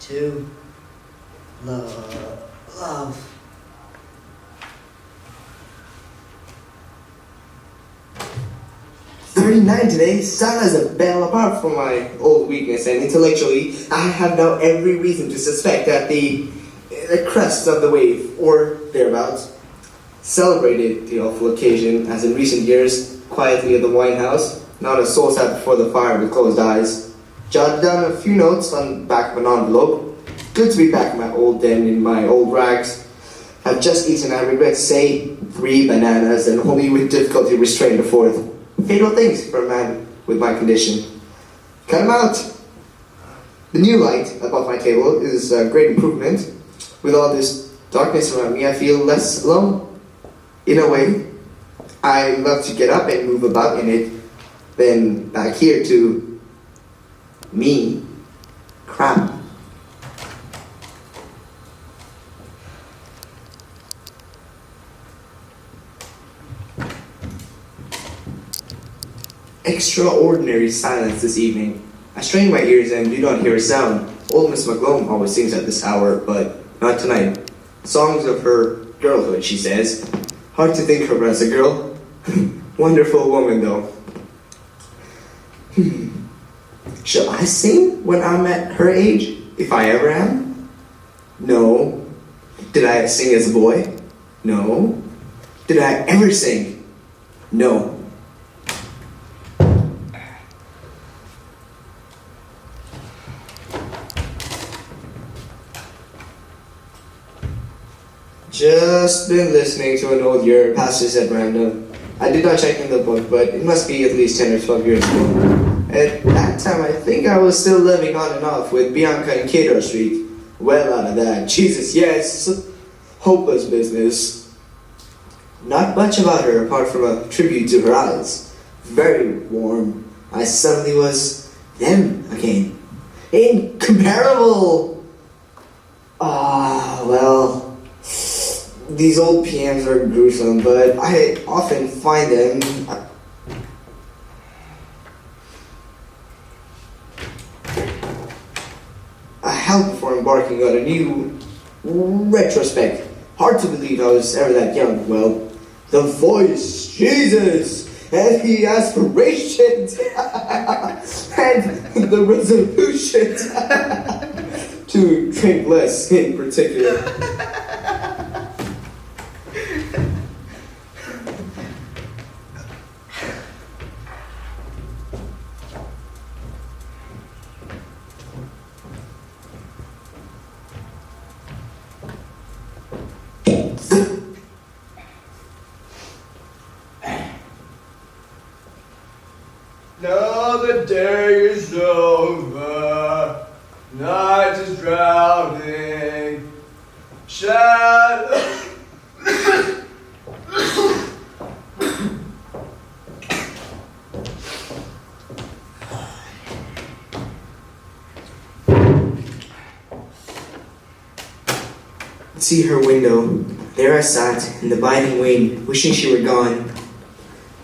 to love. 39 today. Sound as a bell. Apart from my old weakness and intellectually, I have now every reason to suspect that the crest of the wave, or thereabouts, celebrated the awful occasion, as in recent years, quietly at the wine house, not a soul sat before the fire with closed eyes. Jotted down a few notes on the back of an envelope. Good to be back in my old den, in my old rags. I've just eaten, I regret to say, 3 bananas and only with difficulty restrained a 4th. Fatal things for a man with my condition. Cut 'em out! The new light above my table is a great improvement. With all this darkness around me, I feel less alone. In a way, I love to get up and move about in it. Then back here to me, Krapp. Extraordinary silence this evening. I strain my ears and do not hear a sound. Old Miss McGlone always sings at this hour, but not tonight. Songs of her girlhood, she says. Hard to think of her as a girl. Wonderful woman, though. Shall I sing when I'm at her age, if I ever am? No. Did I sing as a boy? No. Did I ever sing? No. Just been listening to an old year passes at random. I did not check in the book, but it must be at least 10 or 12 years ago. At that time, I think I was still living on and off with Bianca in Cador Street. Well out of that. Jesus, yes. Hopeless business. Not much about her apart from a tribute to her eyes. Very warm. I suddenly was them again. Incomparable! Well... These old PMs are gruesome, but I often find them a help before embarking on a new retrospect. Hard to believe I was ever that young. Well, the voice, Jesus, and the aspirations, and the resolution to drink less in particular. Now the day is over, night is drowning, shadow. See her window. There I sat in the biting wind, wishing she were gone.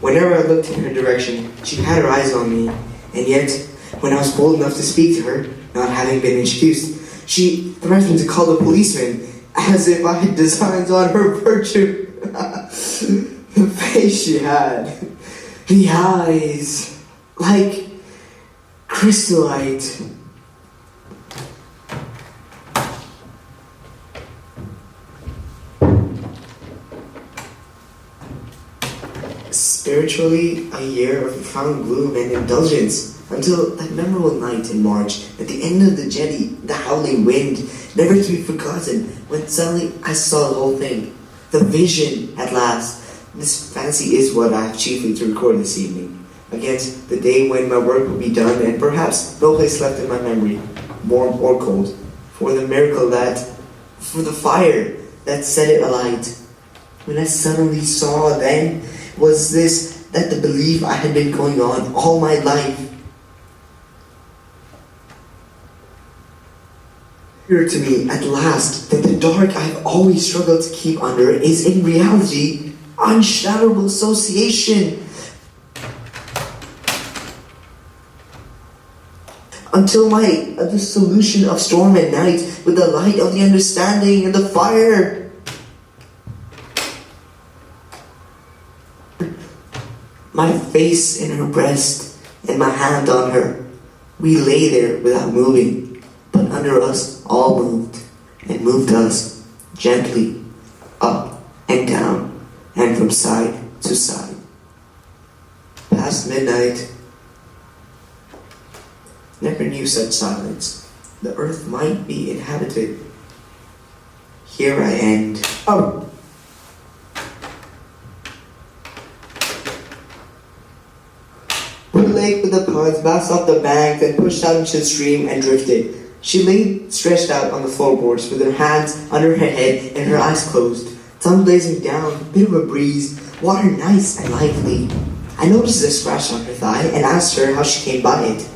Whenever I looked in her direction, she had her eyes on me, and yet, when I was bold enough to speak to her, not having been introduced, she threatened to call the policeman, as if I had designs on her virtue. The face she had, the eyes, like crystallite. Spiritually, a year of profound gloom and indulgence, until that memorable night in March, at the end of the jetty, the howling wind, never to be forgotten, when suddenly I saw the whole thing. The vision, at last. This fancy is what I have chiefly to record this evening, against the day when my work will be done, and perhaps no place left in my memory, warm or cold, for the miracle for the fire that set it alight. When I suddenly saw then, was this that the belief I had been going on all my life? Clear to me at last that the dark I've always struggled to keep under is in reality unshadowable association. until the solution of storm and night, with the light of the understanding and the fire. My face in her breast and my hand on her. We lay there without moving, but under us all moved, and moved us gently up and down, and from side to side. Past midnight, never knew such silence. The earth might be inhabited. Here I end. Oh! The lake with the ponds bounced off the bank, then pushed out into the stream and drifted. She lay stretched out on the floorboards with her hands under her head and her eyes closed. Sun blazing down, bit of a breeze, water nice and lively. I noticed a scratch on her thigh and asked her how she came by it.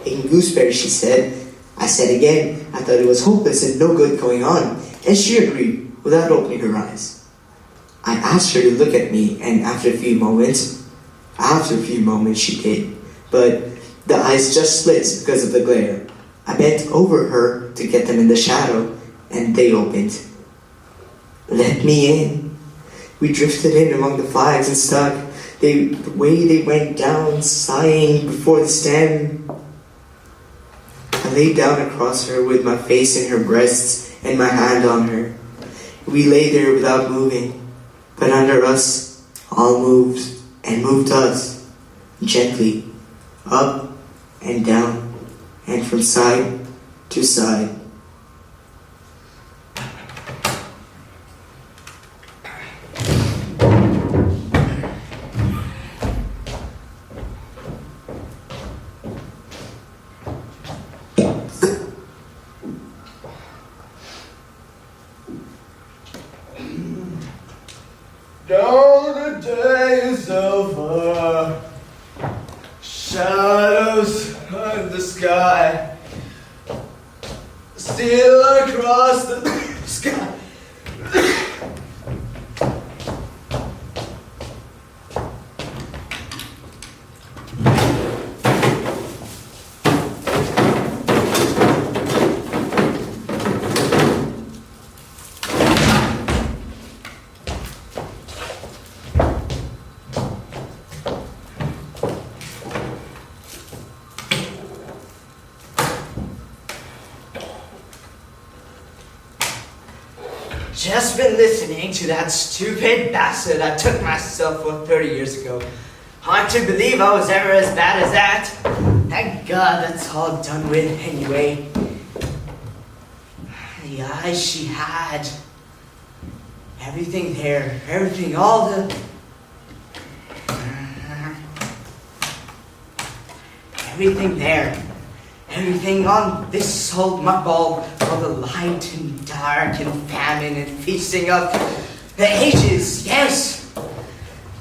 Eating gooseberries, she said. I said again, I thought it was hopeless and no good going on, and she agreed without opening her eyes. I asked her to look at me, and after a few moments she did, but the eyes just split because of the glare. I bent over her to get them in the shadow, and they opened. Let me in. We drifted in among the flags and stuck. The way they went down, sighing before the stem. I lay down across her with my face in her breasts and my hand on her. We lay there without moving, but under us all moved and moved us, gently, up and down, and from side to side. Now the day is over, shadows in the sky, still across the sky. Just been listening to that stupid bastard I took myself for 30 years ago. Hard to believe I was ever as bad as that. Thank God that's all done with anyway. The eyes she had. Everything there. Everything, all the... Everything there. Everything on this old muckball, all the light and dark and famine and feasting of the ages, yes!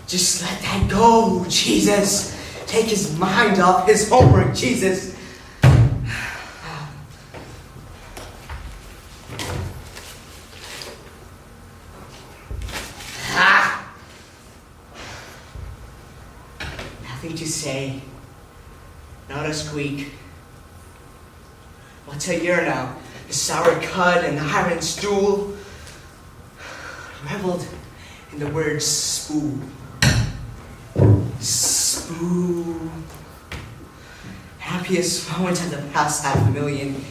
Just let that go, Jesus! Take his mind off his homework, Jesus! Ah! Nothing to say. Not a squeak. What's a year now? The sour cud and the iron stool. Reveled in the word spoo. Spoo. Happiest moment of the past 500,000.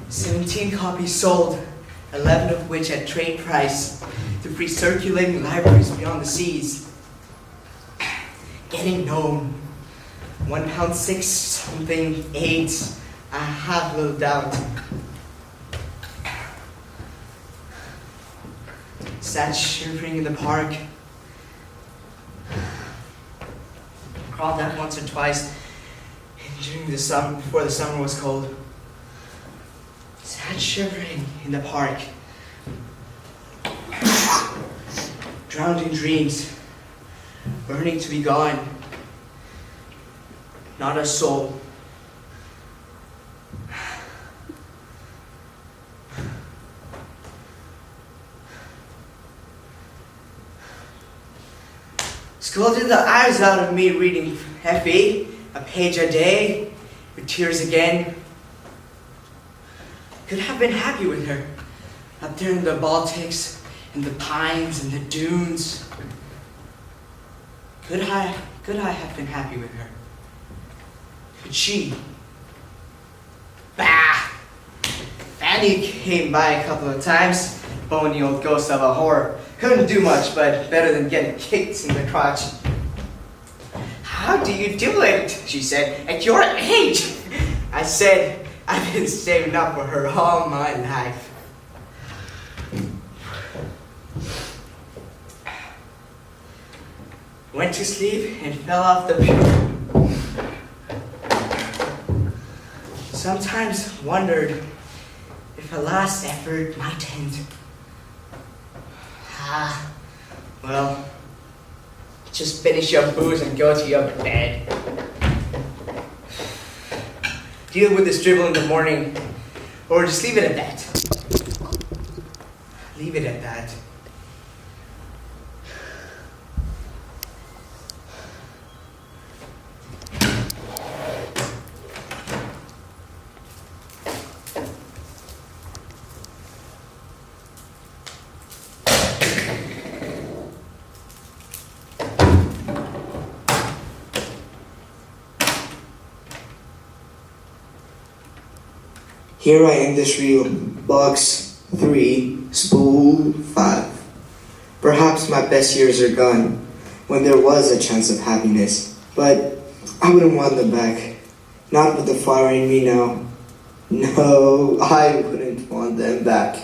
17 copies sold, 11 of which at trade price to free circulating libraries beyond the seas. Getting known. £1.6 something, 8. I have little doubt. Sat shivering in the park. Crawled out once or twice during the summer, before the summer was cold. Sat shivering in the park. Drowned in dreams. Burning to be gone. Not a soul. Scolded the eyes out of me reading Effie. a page a day, with tears again. Could have been happy with her, up there in the Baltics, and the pines and the dunes. Could I have been happy with her? Could she? Bah! Fanny came by a couple of times, bony old ghost of a whore. Couldn't do much, but better than getting kicked in the crotch. How do you do it? She said, at your age. I said, I've been saving up for her all my life. Went to sleep and fell off the pew. Sometimes wondered if a last effort might end. Well, just finish your booze and go to your bed. Deal with this dribble in the morning, or just leave it at that. Leave it at that. Here I end this reel, box 3, spool 5. Perhaps my best years are gone, when there was a chance of happiness, but I wouldn't want them back. Not with the fire in me now. No, I wouldn't want them back.